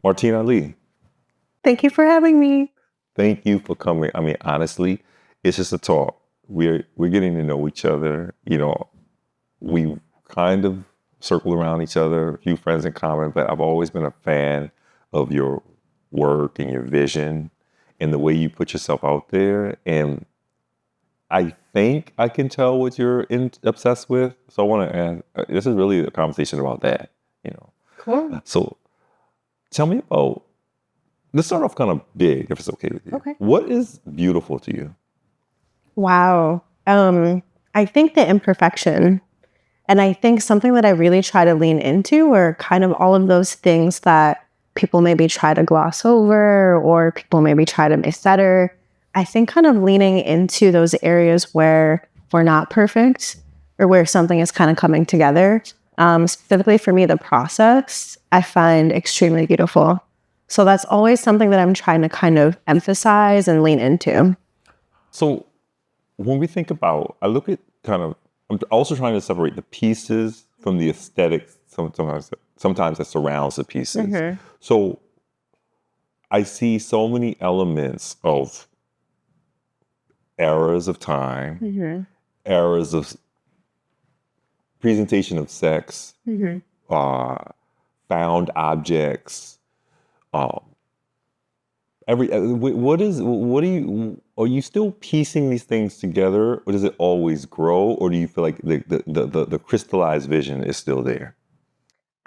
Martine Ali. Thank you for having me. Thank you for coming. I mean, honestly, it's just a talk. We're getting to know each other. We kind of circle around each other, a few friends in common, but I've always been a fan of your work and your vision and the way you put yourself out there. And I think I can tell what you're obsessed with. So I want to ask, this is really a conversation about that. Cool. So tell me about, let's start off kind of big, if it's okay with you. Okay. What is beautiful to you? Wow. I think the imperfection. And I think something that I really try to lean into are kind of all of those things that people maybe try to gloss over or people maybe try to make better. I think kind of leaning into those areas where we're not perfect or where something is kind of coming together. Specifically for me, the process I find extremely beautiful. So that's always something that I'm trying to kind of emphasize and lean into. So when we think about, I look at kind of, I'm also trying to separate the pieces from the aesthetics sometimes that surrounds the pieces. Mm-hmm. So I see so many elements of eras of time, Mm-hmm. eras of presentation of sex, Mm-hmm. found objects, are you still piecing these things together, or does it always grow, or do you feel like the crystallized vision is still there?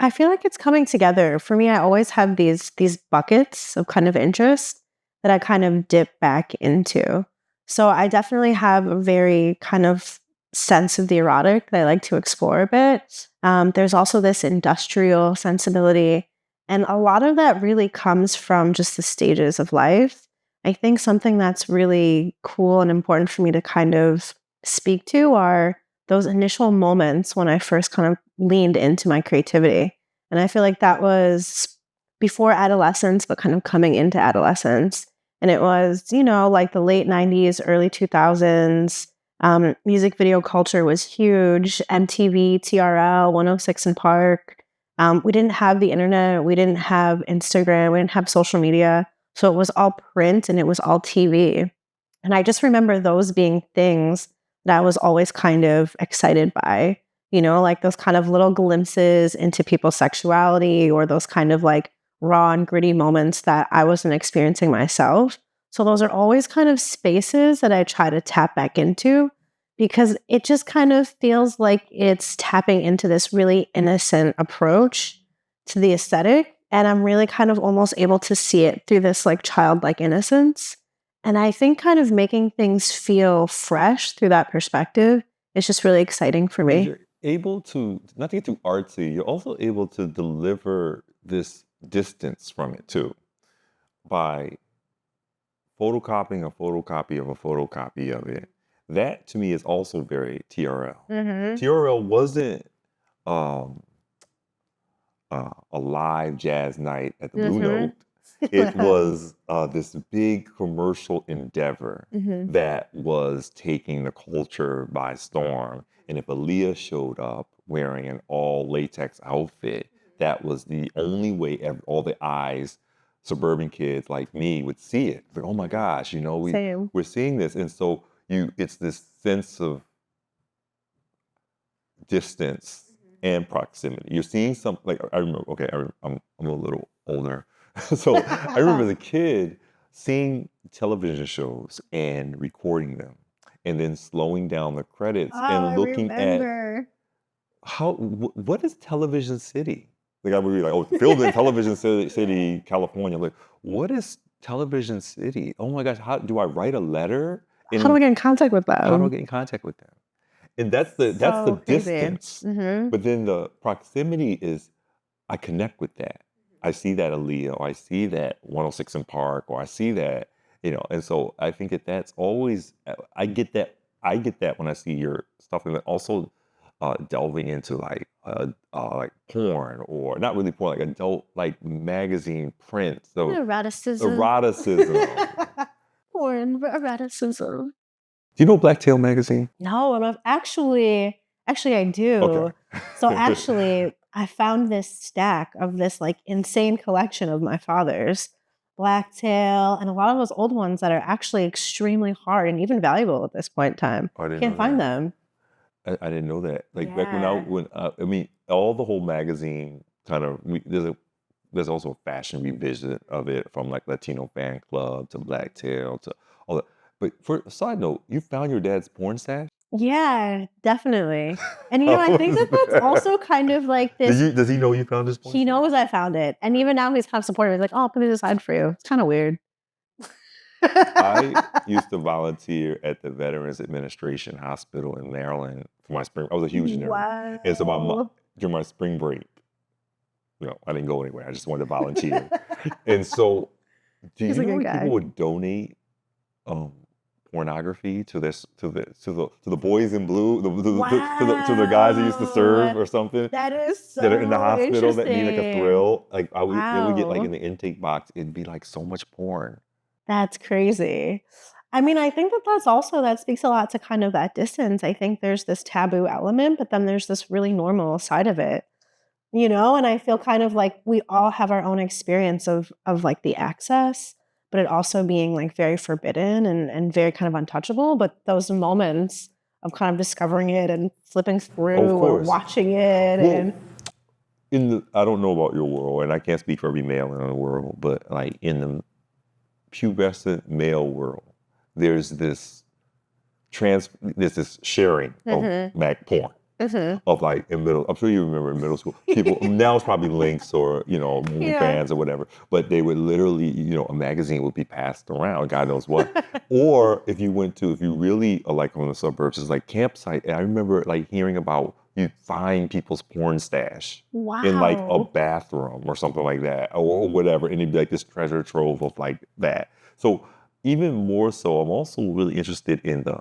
I feel like it's coming together. For me, I always have these buckets of kind of interest that I kind of dip back into. So I definitely have a very kind of sense of the erotic that I like to explore a bit. There's also this industrial sensibility. And a lot of that really comes from just the stages of life. I think something that's really cool and important for me to kind of speak to are those initial moments when I first kind of leaned into my creativity. And I feel like that was before adolescence, but kind of coming into adolescence. And it was, like the late 90s, early 2000s. Music video culture was huge. MTV, TRL, 106 in Park. We didn't have the internet. We didn't have Instagram. We didn't have social media. So it was all print and it was all TV. And I just remember those being things that I was always kind of excited by, like those kind of little glimpses into people's sexuality or those kind of like raw and gritty moments that I wasn't experiencing myself. So those are always kind of spaces that I try to tap back into because it just kind of feels like it's tapping into this really innocent approach to the aesthetic. And I'm really kind of almost able to see it through this like childlike innocence. And I think kind of making things feel fresh through that perspective is just really exciting for me. You're able to, not to get too artsy, you're also able to deliver this distance from it too by photocopying a photocopy of a photocopy of it. That to me is also very TRL. Mm-hmm. TRL wasn't um, a live jazz night at the Blue Note. It was this big commercial endeavor Mm-hmm. that was taking the culture by storm. And if Aaliyah showed up wearing an all latex outfit, that was the only way all the eyes, suburban kids like me, would see it. Like, oh my gosh, Same. we're seeing this. And so it's this sense of distance and proximity. You're seeing something like, I remember, okay, I'm a little older. So I remember as a kid seeing television shows and recording them and then slowing down the credits and looking at what is Television City? Like I would be like, oh, filmed in Television City, California. Like, what is Television City? Oh my gosh, how do I write a letter? How do I get in contact with How do I them? get in contact with them? And that's the So crazy. distance. Mm-hmm. But then the proximity is I connect with that. I see that Aaliyah, or I see that 106 in Park, or I see that, and so I think that's always, I get that when I see your stuff, and then also delving into like porn, or not really porn, like adult, like magazine print. So Eroticism. eroticism. Porn, eroticism. Do you know Black Tail magazine? No, and I've actually, Actually, I do. Okay. So actually, I found this stack of this like insane collection of my father's blacktail and a lot of those old ones that are actually extremely hard and even valuable at this point in time. I didn't Can't know find that. them. I didn't know that. Like back Yeah. when I mean, all the whole magazine kind of there's also a fashion revision of it from like Latino Fan Club to Blacktail to all that. But for a side note, you found your dad's porn stash? Yeah, definitely. And How I think was that that's that? also kind of like this. Does he know you found his porn He stash? knows I found it. And even now he's kind of supportive. He's like, oh, I'll put it aside for you. It's kind of weird. I used to volunteer at the Veterans Administration Hospital in Maryland for my spring. I was a huge nerd, and so Wow. during my spring break, I didn't go anywhere. I just wanted to volunteer, and so, do He's you a know how good many people guy. would donate um, pornography to this to the boys in blue, to the guys that used to serve Wow. or something That is that are in the so hospital that need like a interesting. thrill? Like it would get like in Wow. the intake box, it'd be like so much porn. That's crazy. I mean, I think that that speaks a lot to kind of that distance. I think there's this taboo element, but then there's this really normal side of it, and I feel kind of like we all have our own experience of like the access, but it also being like very forbidden and very kind of untouchable. But those moments of kind of discovering it and flipping Oh, of through or course. watching it Well, and I don't know about your world, and I can't speak for every male in the world, but like in the pubescent male world, there's this there's this sharing of Mhm. mag porn Mhm. of like in middle. I'm sure you remember in middle school, people now it's probably links or movie Yeah. fans or whatever, but they would literally a magazine would be passed around, God knows what. Or if you really are like on the suburbs, it's like campsite. And I remember like hearing about you find people's porn stash in like a Wow. bathroom or something like that or whatever, and it'd be like this treasure trove of like that. So even more so, I'm also really interested in the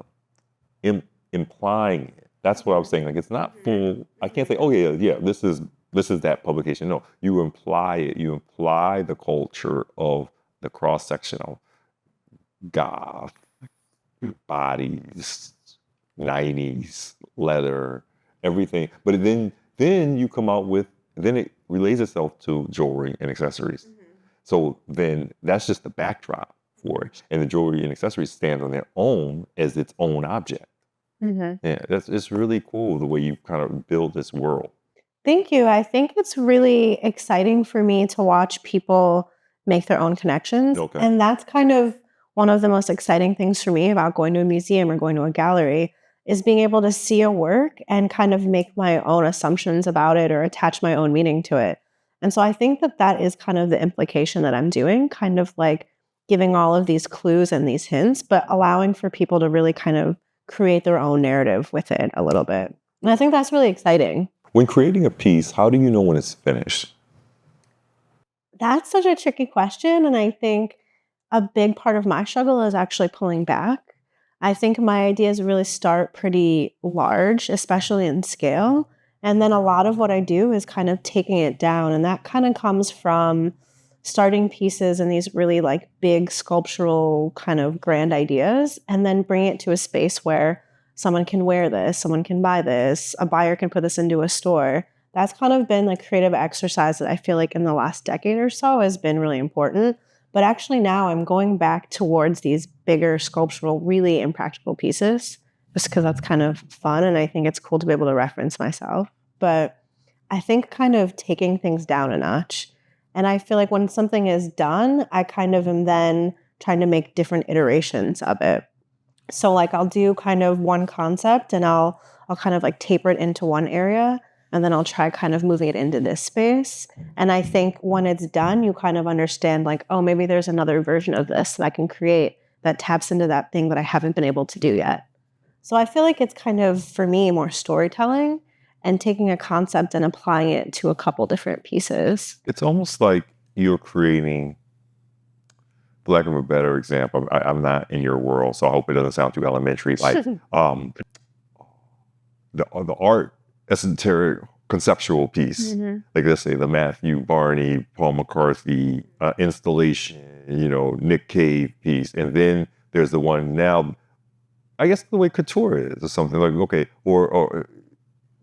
im- implying it. That's what I was saying. Like it's not full. I can't say, oh yeah. This is that publication. No, you imply it. You imply the culture of the cross section of goth bodies, 90s leather, everything. But then you come out with then it relates itself to jewelry and accessories. So then that's just the backdrop for it, and the jewelry and accessories stand on their own as its own object. Mhm. Yeah, it's really cool the way you kind of build this world. Thank you. I think it's really exciting for me to watch people make their own connections. Okay. And that's kind of one of the most exciting things for me about going to a museum or going to a gallery is being able to see a work and kind of make my own assumptions about it or attach my own meaning to it. And so I think that that is kind of the implication that I'm doing, kind of like giving all of these clues and these hints, but allowing for people to really kind of create their own narrative with it a little bit. And I think that's really exciting. When creating a piece, how do you know when it's finished? That's such a tricky question, and I think a big part of my struggle is actually pulling back. I think my ideas really start pretty large, especially in scale, and then a lot of what I do is kind of taking it down, and that kind of comes from starting pieces in these really like big sculptural kind of grand ideas and then bring it to a space where someone can wear this, someone can buy this, a buyer can put this into a store. That's kind of been like creative exercise that I feel like in the last decade or so has been really important. But actually now I'm going back towards these bigger sculptural, really impractical pieces just because that's kind of fun and I think it's cool to be able to reference myself. But I think kind of taking things down a notch. And I feel like when something is done, I kind of am then trying to make different iterations of it. So like I'll do kind of one concept and I'll kind of like taper it into one area and then I'll try kind of moving it into this space. And I think when it's done, you kind of understand like, oh, maybe there's another version of this that I can create that taps into that thing that I haven't been able to do yet. So I feel like it's kind of for me more storytelling and taking a concept and applying it to a couple different pieces. It's almost like you're creating, for lack of a better example, I'm not in your world, so I hope it doesn't sound too elementary. Like the art, esoteric, conceptual piece. Mhm. Like let's say the Matthew Barney, Paul McCarthy installation, Nick Cave piece, and then there's the one now. I guess the way couture is or something like okay, or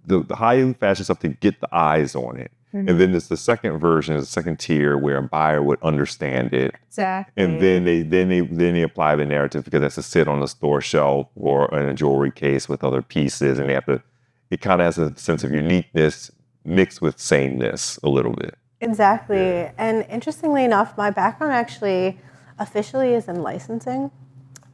the high fashion stuff to get the eyes on it. Mhm. And then there's the second version, the second tier where a buyer would understand it. Exactly. And then they apply the narrative because that's to sit on the store shelf or in a jewelry case with other pieces, and it kind of has a sense of uniqueness mixed with sameness a little bit. Exactly. Yeah. And interestingly enough, my background actually officially is in licensing.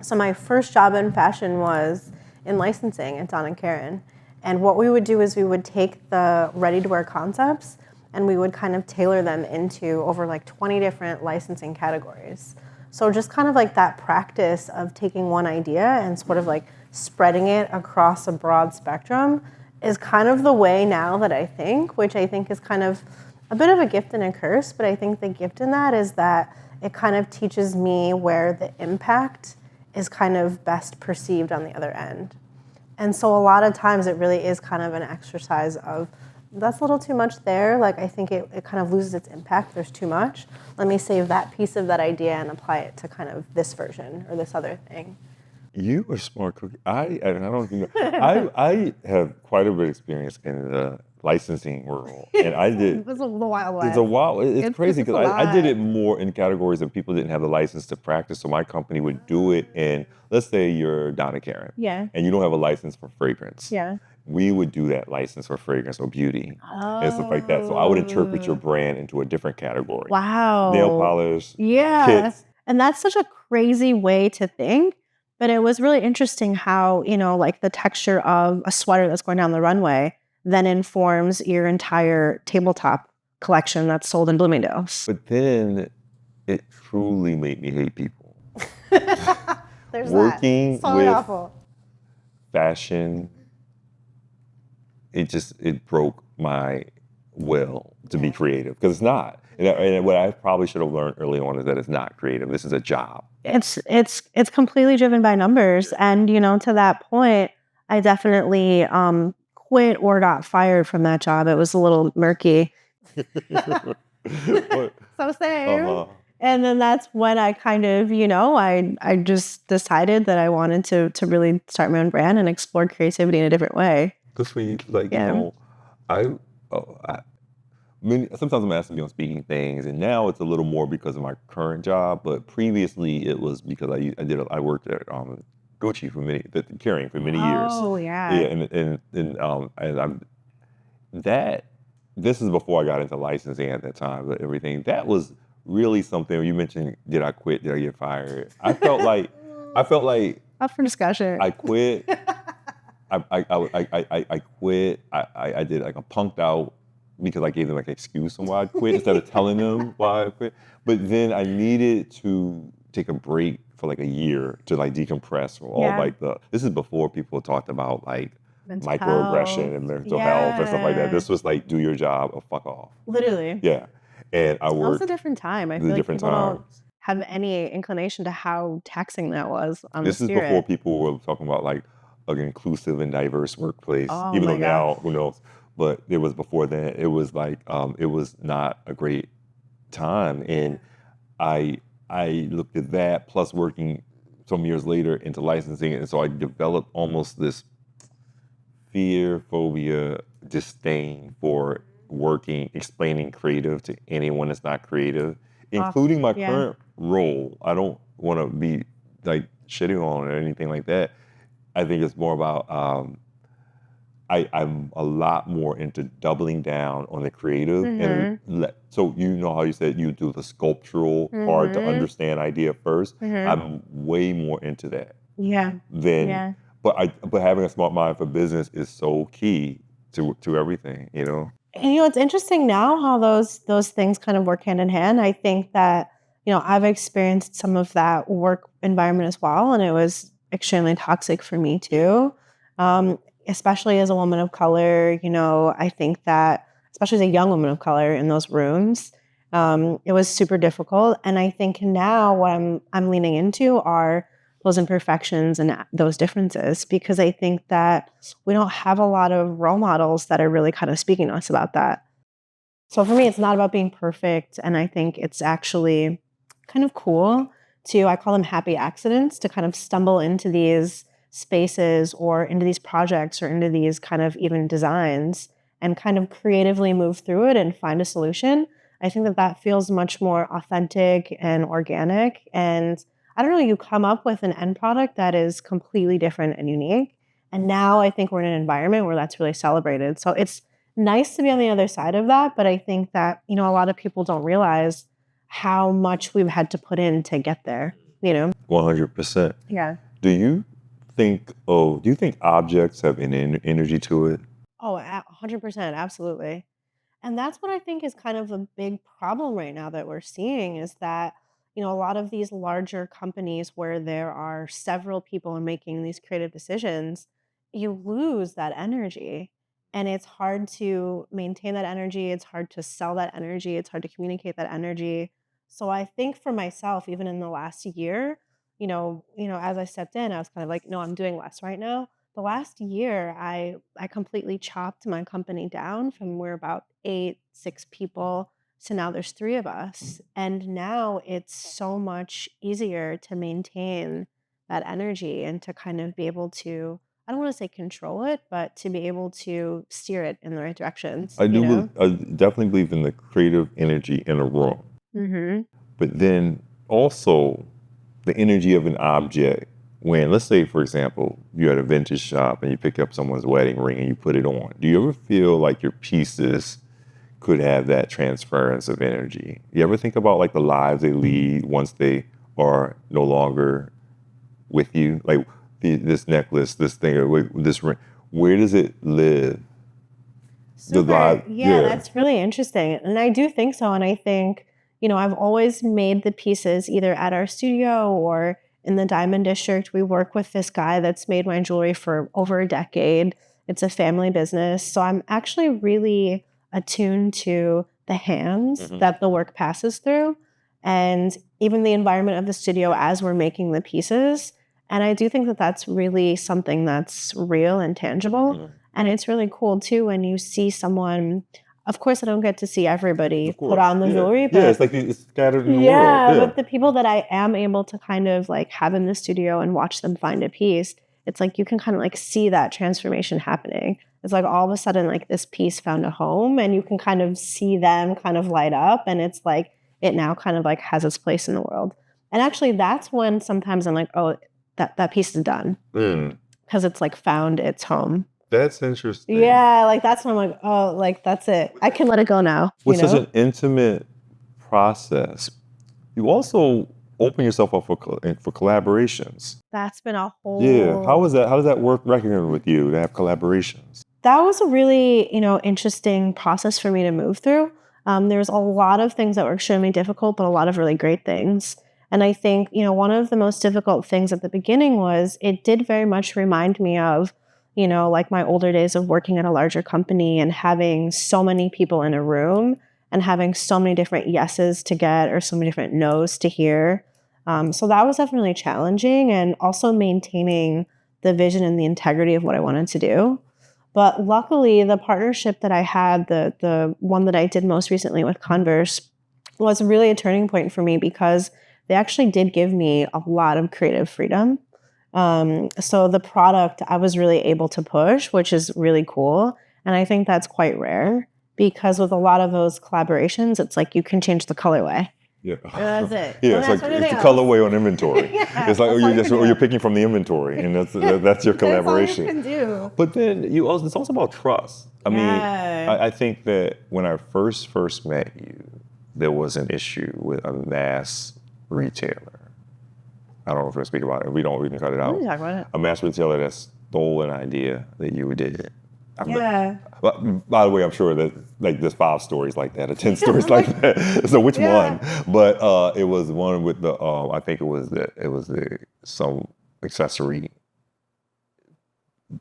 So my first job in fashion was in licensing at Don & Karen. And what we would do is we would take the ready-to-wear concepts and we would kind of tailor them into over like 20 different licensing categories. So just kind of like that practice of taking one idea and sort of like spreading it across a broad spectrum is kind of the way now that I think, which I think is kind of a bit of a gift and a curse, but I think the gift in that is that it kind of teaches me where the impact is kind of best perceived on the other end. And so a lot of times it really is kind of an exercise of, that's a little too much there. Like I think it kind of loses its impact. There's too much. Let me save that piece of that idea and apply it to kind of this version or this other thing. You are smart, Cookie. I don't think I have quite a bit of experience in the licensing world, and I did. It's a little while away. It's a while. It's crazy because I did it lot. more in categories that people didn't have the license to practice. So my company would do it in, let's say you're Donna Karen, Yeah. and you don't have a license for fragrance. Yeah. We would do that license for fragrance or beauty and stuff like that. So I would interpret your brand into a different category. Wow. Nail polish, Yeah. kits. And that's such a crazy way to think. But it was really interesting how, like the texture of a sweater that's going down the runway then informs your entire tabletop collection that's sold in Bloomingdale's. But then it truly made me hate people. There's Working that. So with awful. fashion, it broke my will to be creative because it's not. And what I probably should have learned early on is that it's not creative. This is a job. It's completely driven by numbers, and to that point, I definitely quit or got fired from that job. It was a little murky. So same. Uh-huh. And then that's when I kind of, I just decided that I wanted to really start my own brand and explore creativity in a different way. That's when sometimes I'm asked to be on speaking things, and now it's a little more because of my current job. But previously, it was because I worked at Gucci carrying for many years. Oh yeah. Yeah, and I'm that. This is before I got into licensing at that time, but everything that was really something. You mentioned, did I quit? Did I get fired? I felt like Up for discussion. I quit. I quit. I did like a punked out because I gave them like an excuse on why I quit instead of telling them why I quit. But then I needed to take a break for like a year to like decompress from all this is before people talked about like Mental microaggression health. and mental health and stuff like that. This was like, do your job or fuck off. Literally. Yeah. And I That was worked. a different time. I It was feel a like different people don't time. have any inclination to how taxing that was on This the is spirit. before people were talking about like an inclusive and diverse workplace. Oh Even my though now, who knows? But it was before then. It was like it was not a great time, and I looked at that plus working some years later into licensing, and so I developed almost this fear, phobia, disdain for explaining creative to anyone that's not creative, including my current role. I don't want to be like shitting on it or anything like that. I think it's more about I'm a lot more into doubling down on the creative, and so you know how you said you do the sculptural hard to understand idea first. I'm way more into that. Yeah. Than but having a smart mind for business is so key to everything, And it's interesting now how those things kind of work hand in hand. I think that I've experienced some of that work environment as well, and it was extremely toxic for me too. Especially as a woman of color, I think that, especially as a young woman of color in those rooms, it was super difficult. And I think now what I'm leaning into are those imperfections and those differences, because I think that we don't have a lot of role models that are really kind of speaking to us about that. So for me, it's not about being perfect. And I think it's actually kind of cool I call them happy accidents, to kind of stumble into these spaces or into these projects or into these kind of even designs and kind of creatively move through it and find a solution, I think that that feels much more authentic and organic. And I don't know, you come up with an end product that is completely different and unique. And now I think we're in an environment where that's really celebrated. So it's nice to be on the other side of that. But I think that, a lot of people don't realize how much we've had to put in to get there, 100%. Yeah. Do you think objects have an energy to it? Oh, 100%. Absolutely. And that's what I think is kind of a big problem right now that we're seeing is that, a lot of these larger companies where there are several people making these creative decisions, you lose that energy. And it's hard to maintain that energy. It's hard to sell that energy. It's hard to communicate that energy. So I think for myself, even in the last year, as I stepped in, I was kind of like, no, I'm doing less right now. The last year, I completely chopped my company down from we're about 6 people to now there's 3 of us. And now it's so much easier to maintain that energy and to kind of be able to, I don't want to say control it, but to be able to steer it in the right directions, I definitely believe in the creative energy in a room. Mm-hmm. But then also the energy of an object when, let's say, for example, you're at a vintage shop and you pick up someone's wedding ring and you put it on. Do you ever feel like your pieces could have that transference of energy? You ever think about like the lives they lead once they are no longer with you? Like this necklace, this thing, or this ring, where does it live? Super. Yeah, that's really interesting. And I do think so. And I think, I've always made the pieces either at our studio or in the Diamond District. We work with this guy that's made my jewelry for over a decade. It's a family business. So I'm actually really attuned to the hands that the work passes through and even the environment of the studio as we're making the pieces. And I do think that that's really something that's real and tangible. And it's really cool too when you see someone. Of course, I don't get to see everybody put on the jewelry, but it's like it's scattered in the world. but the people that I am able to kind of like have in the studio and watch them find a piece, it's like you can kind of like see that transformation happening. It's like all of a sudden like this piece found a home and you can kind of see them kind of light up and it's like it now kind of like has its place in the world. And actually that's when sometimes I'm like, oh, that piece is done. Because it's like found its home. That's interesting. Yeah, like that's when I'm like, oh, like that's it. I can let it go now. With such an intimate process, you also open yourself up for collaborations. That's been a whole. Yeah, how does that work reckoning with you to have collaborations? That was a really, interesting process for me to move through. There's a lot of things that were extremely difficult, but a lot of really great things. And I think, one of the most difficult things at the beginning was it did very much remind me of, like my older days of working at a larger company and having so many people in a room and having so many different yeses to get or so many different no's to hear. So that was definitely challenging and also maintaining the vision and the integrity of what I wanted to do. But luckily, the partnership that I had, the one that I did most recently with Converse, was really a turning point for me because they actually did give me a lot of creative freedom. So the product I was really able to push, which is really cool. And I think that's quite rare because with a lot of those collaborations, it's like you can change the colorway. Yeah, that's it. Yeah, it's like it's the colorway on inventory. It's like you're picking from the inventory, and that's your collaboration. That's all you can do. But then it's also about trust. I mean, I think that when I first met you, there was an issue with a mass retailer. I don't know if we're going to speak about it. We can cut it out. We can talk about it. A mass retailer that stole an idea that you did. Yeah. By the way, I'm sure that like there's 5 stories like that or 10 stories like that. So which one? But it was one with the I think it was some accessory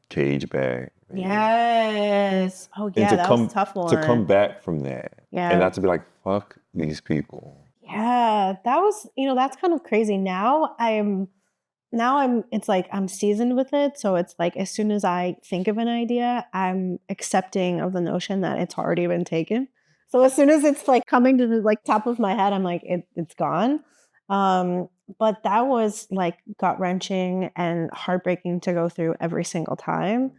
cage bag. Yes. Oh yeah, that was a tough one. To come back from that. And not to be like, fuck these people. Yeah, that was, that's kind of crazy. Now it's like I'm seasoned with it. So it's like as soon as I think of an idea, I'm accepting of the notion that it's already been taken. So as soon as it's like coming to the like top of my head, I'm like, it's gone. But that was like gut wrenching and heartbreaking to go through every single time.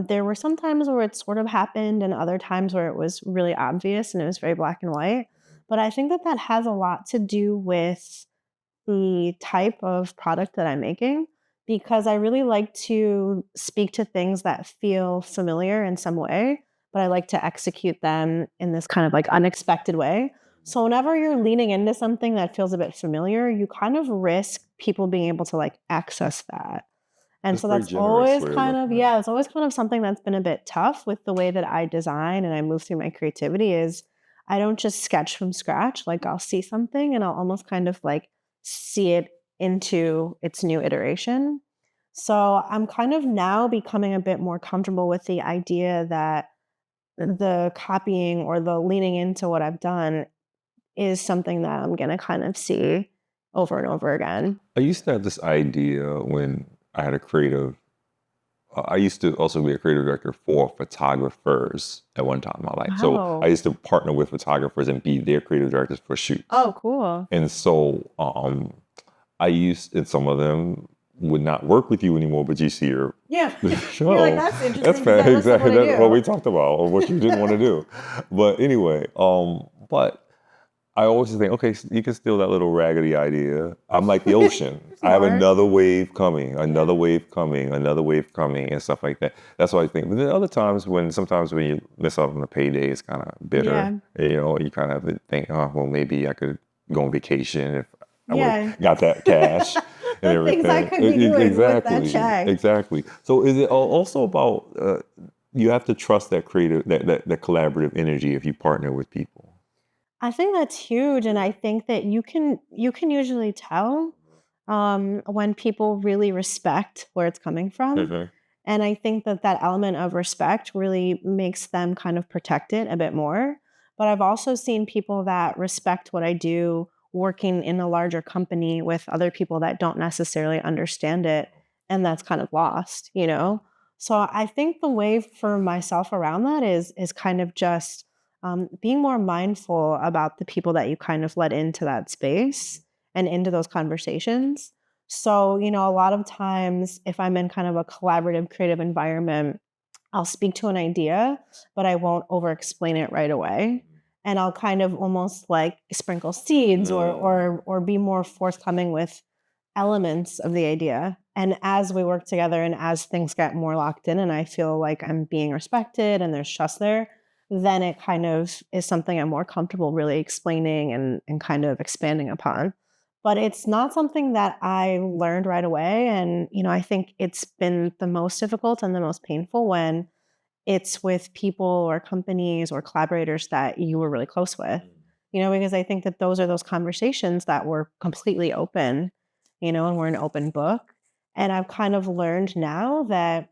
There were some times where it sort of happened, and other times where it was really obvious and it was very black and white. But I think that that has a lot to do with the type of product that I'm making, because I really like to speak to things that feel familiar in some way, but I like to execute them in this kind of like unexpected way. So whenever you're leaning into something that feels a bit familiar, you kind of risk people being able to like access that. And That's so very that's generous always way of kind of, looking at it. yeah, it's always kind of something that's been a bit tough with the way that I design and I move through my creativity is I don't just sketch from scratch. Like I'll see something and I'll almost kind of like see it into its new iteration. So I'm kind of now becoming a bit more comfortable with the idea that the copying or the leaning into what I've done is something that I'm going to kind of see over and over again. I used to have this idea when I had a creative. I used to also be a creative director for photographers at one time in my life. So I Wow. used to partner with photographers and be their creative directors for shoots. Oh, cool. And so and some of them would not work with you anymore, but you see your Yeah. You're like, show. that's interesting That's because fair. that looks like what Exactly. I That's what we do. talked about, or what you didn't want to do. But anyway, but I always think, okay, you can steal that little raggedy idea. I'm like the ocean. I have Smart. another wave coming, another Yeah. wave coming, another wave coming, and stuff like that. That's what I think. But then other times sometimes when you miss out on the payday, it's kind of bitter. Yeah. You kind of have to think, oh, well, maybe I could go on vacation if I would Yeah. have got that cash and The things I everything. could be doing with that Exactly, check. exactly. So is it also about you have to trust that creative, that collaborative energy if you partner with people? I think that's huge, and I think that you can usually tell when people really respect where it's coming from. Mhm. And I think that that element of respect really makes them kind of protect it a bit more. But I've also seen people that respect what I do working in a larger company with other people that don't necessarily understand it. And that's kind of lost, you know? So I think the way for myself around that is kind of just being more mindful about the people that you kind of let into that space and into those conversations. So, a lot of times if I'm in kind of a collaborative creative environment, I'll speak to an idea, but I won't over explain it right away. And I'll kind of almost like sprinkle seeds or Mm. or be more forthcoming with elements of the idea. And as we work together and as things get more locked in and I feel like I'm being respected and there's trust there, then it kind of is something I'm more comfortable really explaining and kind of expanding upon. But it's not something that I learned right away. And, I think it's been the most difficult and the most painful when it's with people or companies or collaborators that you were really close with, because I think that those are those conversations that were completely open, and we're an open book. And I've kind of learned now that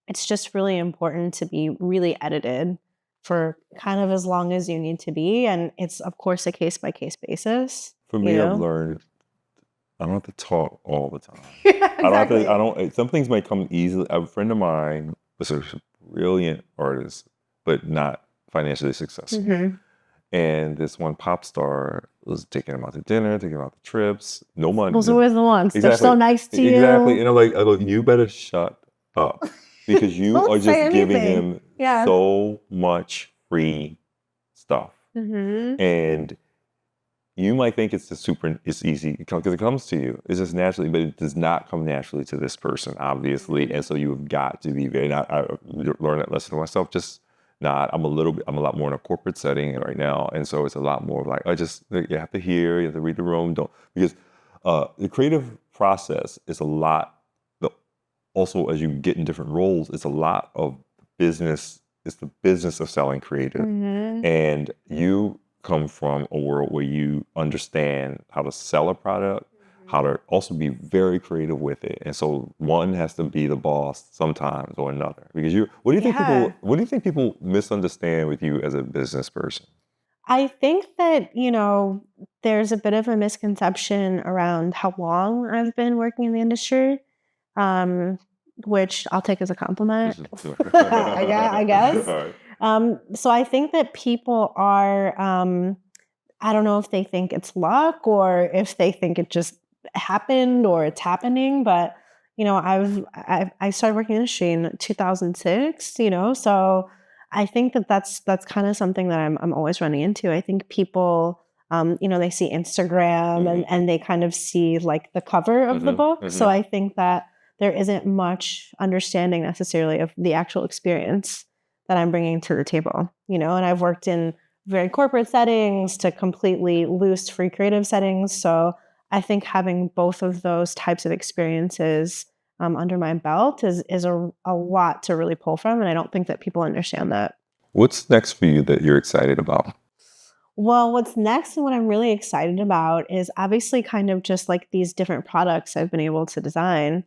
it's just really important to be really edited for kind of as long as you need to be. And it's, of course, a case by case basis, For you me, I've know? learned I don't have to talk all the time. Yeah, I don't have to. I exactly. don't. Some things might come easily. A friend of mine was a brilliant artist, but not financially successful. Hmm. And this one pop star was taking him out to dinner, taking him out to trips, no money. Those are always the ones. They're so Exactly, nice to exactly. you. And I go, you better shut up because you Don't are say just giving anything. him Yeah. so much free stuff, Hmm. and you might think it's easy because it comes to you. It's just naturally, but it does not come naturally to this person, obviously. And so you've got to be very. I learned that lesson for myself. Just not. I'm a lot more in a corporate setting right now, and so it's a lot more like you have to hear, you have to read the room. Don't because the creative process is a lot. The, Also, as you get in different roles, it's a lot of business. It's the business of selling creative, Hmm. and you come from a world where you understand how to sell a product, how to also be very creative with it. And so one has to be the boss sometimes or another. Because Yeah. what do you think people misunderstand with you as a business person? I think that, there's a bit of a misconception around how long I've been working in the industry, um, which I'll take as a compliment. This is I guess. all right. So I think that people are, I don't know if they think it's luck or if they think it just happened or it's happening, but I started working in the industry in 2006, so I think that's kind of something that I'm always running into. I think people, they see Instagram and they kind of see like the cover of the book. So I think that there isn't much understanding necessarily of the actual experience that I'm bringing to the table, and I've worked in very corporate settings to completely loose, free creative settings. So I think having both of those types of experiences under my belt is a lot to really pull from. And I don't think that people understand that. What's next for you that you're excited about? Well, what's next and what I'm really excited about is obviously kind of just like these different products I've been able to design.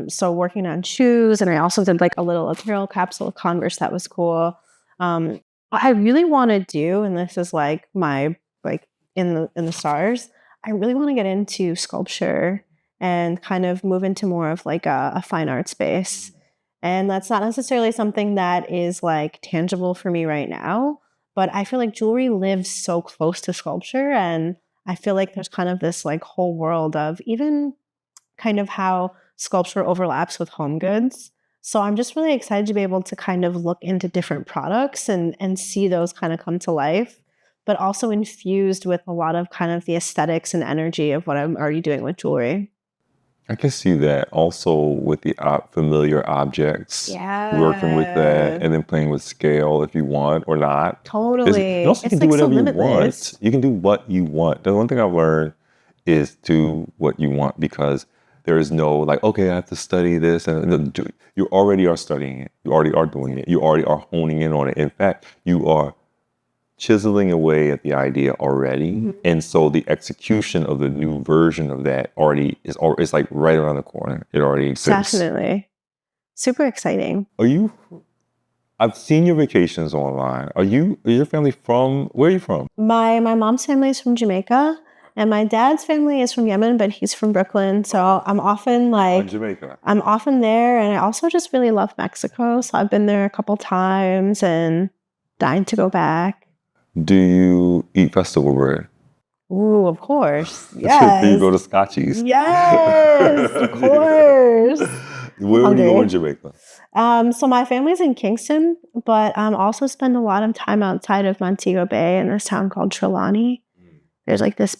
So working on shoes, and I also did like a little apparel capsule of Converse that was cool. What I really want to do, and this is like my like in the stars, I really want to get into sculpture and kind of move into more of like a fine art space. And that's not necessarily something that is like tangible for me right now, but I feel like jewelry lives so close to sculpture, and I feel like there's kind of this like whole world of even kind of how sculpture overlaps with home goods. So I'm just really excited to be able to kind of look into different products and see those kind of come to life, but also infused with a lot of kind of the aesthetics and energy of what I'm already doing with jewelry. I can see that also with the familiar objects, working with that, Yeah, and then playing with scale if you want or not. And totally. also, you can It's do like so whatever you limitless. want. You can do what you want. The one thing I've learned is do what you want, because there is no like, okay, I have to study this, and you already are studying it. You already are doing it. You already are honing in on it. In fact, you are chiseling away at the idea already. And so the execution of the new version of that already is like right around the corner. It already exists. Definitely. Super exciting. Are you, I've seen your vacations online. Is your family from, where are you from? My mom's family is from Jamaica, and my dad's family is from Yemen, but he's from Brooklyn. So I'm often In like Jamaica. I'm often there, and I also just really love Mexico. So I've been there a couple times and dying to go back. Do you eat festival bread? Ooh, of course. Do you Yes. go to Scotchies? Yes, of course. I'm Where do you go in hungry. Jamaica? So my family's in Kingston, but also spend a lot of time outside of Montego Bay in this town called Trelawney. There's like this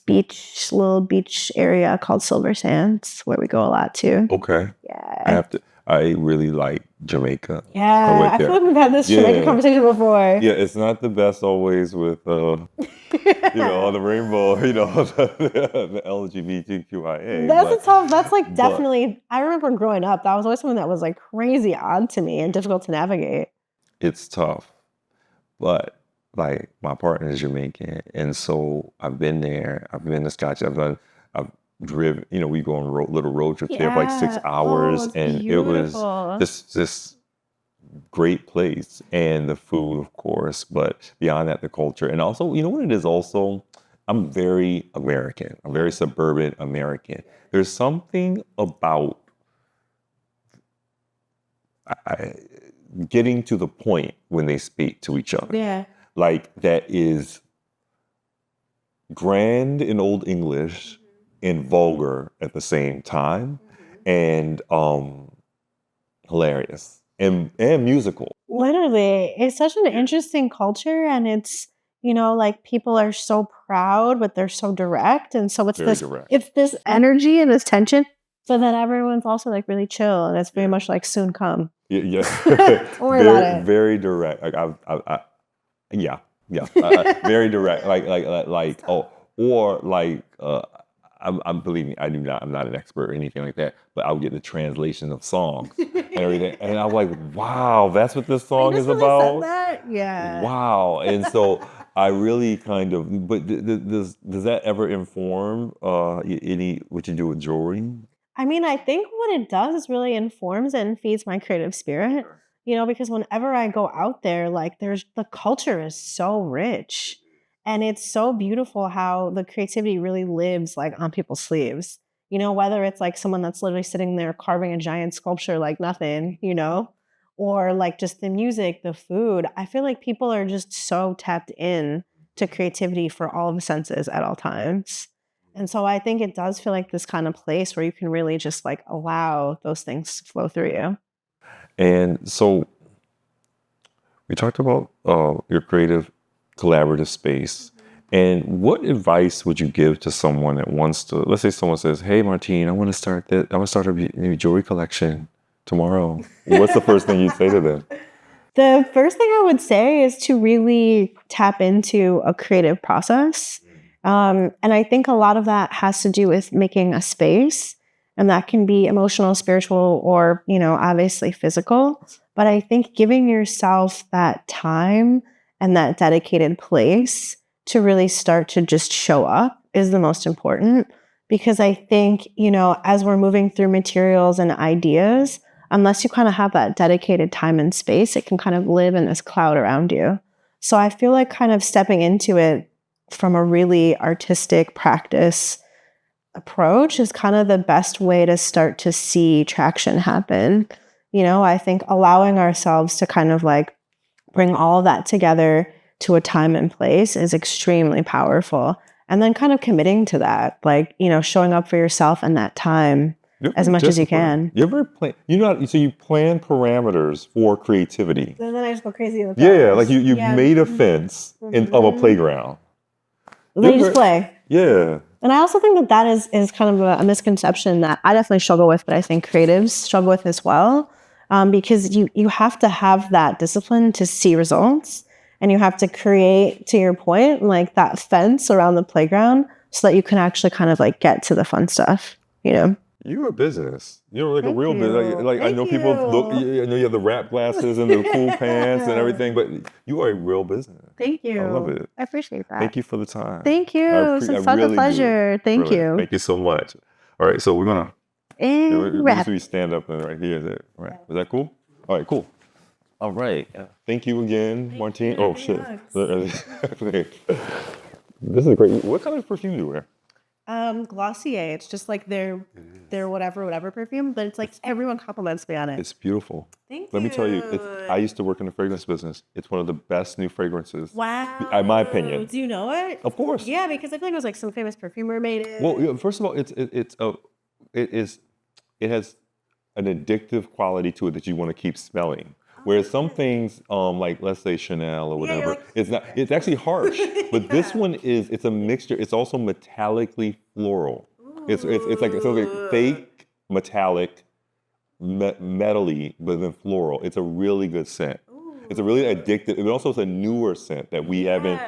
little beach area called Silver Sands where we go a lot too. Okay. Yeah. I really like Jamaica. I Yeah. went I feel there. like we've had this Jamaica Yeah. conversation before. Yeah, it's not the best always with the rainbow, the LGBTQIA, That's a tough, that's like but definitely, I remember growing up, that was always something that was like crazy odd to me and difficult to navigate. it's tough. But like my partner is Jamaican, and so I've been there. I've been to Scotch. I've driven. We go on little road trips there for like six Yeah. Oh, hours, it's and it was beautiful. this great place, and the food, of course, but beyond that, the culture. And also, you know what it is also? I'm very American. I'm very suburban American. There's something about I, getting to the point when they speak to each other. Yeah. Like that is grand in Old English and vulgar at the same time, and hilarious and musical. Literally, it's such an interesting culture, and it's, like people are so proud, but they're so direct. And so Very direct. it's this energy and this tension, but then everyone's also like really chill, and it's very much like soon come. Yeah, Don't worry about very it. very direct. Like yeah, yeah, very direct. Like or like I'm believe me, I'm not an expert or anything like that, but I'll get the translation of songs and everything, and I'm like, wow, that's what this Like, song just is when they said about. that, yeah. Wow, and so I really kind of, but does that ever inform any what you do with jewelry? I mean, I think what it does is really informs and feeds my creative spirit, because whenever I go out there, like the culture is so rich and it's so beautiful how the creativity really lives like on people's sleeves. Whether it's like someone that's literally sitting there carving a giant sculpture like nothing, or like just the music, the food. I feel like people are just so tapped in to creativity for all of the senses at all times. And so I think it does feel like this kind of place where you can really just like allow those things to flow through you. And so we talked about your creative collaborative space. And what advice would you give to someone that wants to, let's say someone says, hey, Martine, I want to start this, I want to start a new jewelry collection tomorrow. What's the first thing you'd say to them? The first thing I would say is to really tap into a creative process. And I think a lot of that has to do with making a space, and that can be emotional, spiritual, or, obviously physical. But I think giving yourself that time and that dedicated place to really start to just show up is the most important. Because I think, as we're moving through materials and ideas, unless you kind of have that dedicated time and space, it can kind of live in this cloud around you. So I feel like kind of stepping into it from a really artistic practice approach is kind of the best way to start to see traction happen. I think allowing ourselves to kind of like bring all of that together to a time and place is extremely powerful. And then kind of committing to that, like, showing up for yourself in that time as much as you can. You ever plan? So you plan parameters for creativity. And then I just go crazy with that. Like you made a fence of a playground. Then you just play. Yeah. And I also think that is kind of a misconception that I definitely struggle with, but I think creatives struggle with as well, because you have to have that discipline to see results, and you have to create, to your point, like that fence around the playground so that you can actually kind of like get to the fun stuff, You're a business. Like Thank a real you. business. Like I know people look. I know you have the wrap glasses and the cool pants and everything, but you are a real business. Thank you. I love it. I appreciate that. Thank you for the time. Thank you. It's been such a pleasure. Thank you. Thank you so much. All right, so we're gonna wrap. we stand up and right here. Is it right? Is that cool? All right, cool. All right. Thank you again, Martine. Oh shit. This is great. What kind of perfume do you wear? Glossier. It's just like their whatever perfume, but it's like everyone compliments me on it. It's beautiful. Thank you. Let me tell you, I used to work in the fragrance business. It's one of the best new fragrances. Wow. In my opinion. Do you know it? Of course. Yeah, because I feel like it was like some famous perfumer made it. Well, first of all, it has an addictive quality to it that you want to keep smelling. Whereas some things, like let's say Chanel or whatever, it's not. It's actually harsh. But this one it's a mixture. It's also metallically floral. It's like fake metallic, metally, but then floral. It's a really good scent. It's a really addictive. It also is a newer scent that we haven't,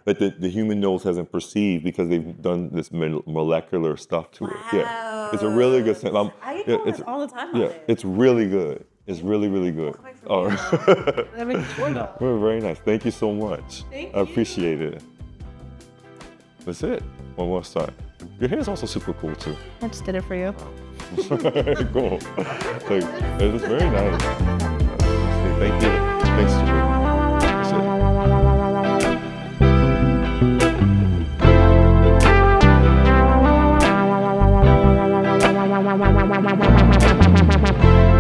that the human nose hasn't perceived because they've done this molecular stuff to it. Yeah, it's a really good scent. I get it all the time. Yeah, it's really good. It's really, really good. Oh, very nice. Thank you so much. Thank I appreciate it. That's it. One more time. Your hair is also super cool too. I just did it for you. Cool. It was very nice. Thank you. Thanks, Julie. That's it.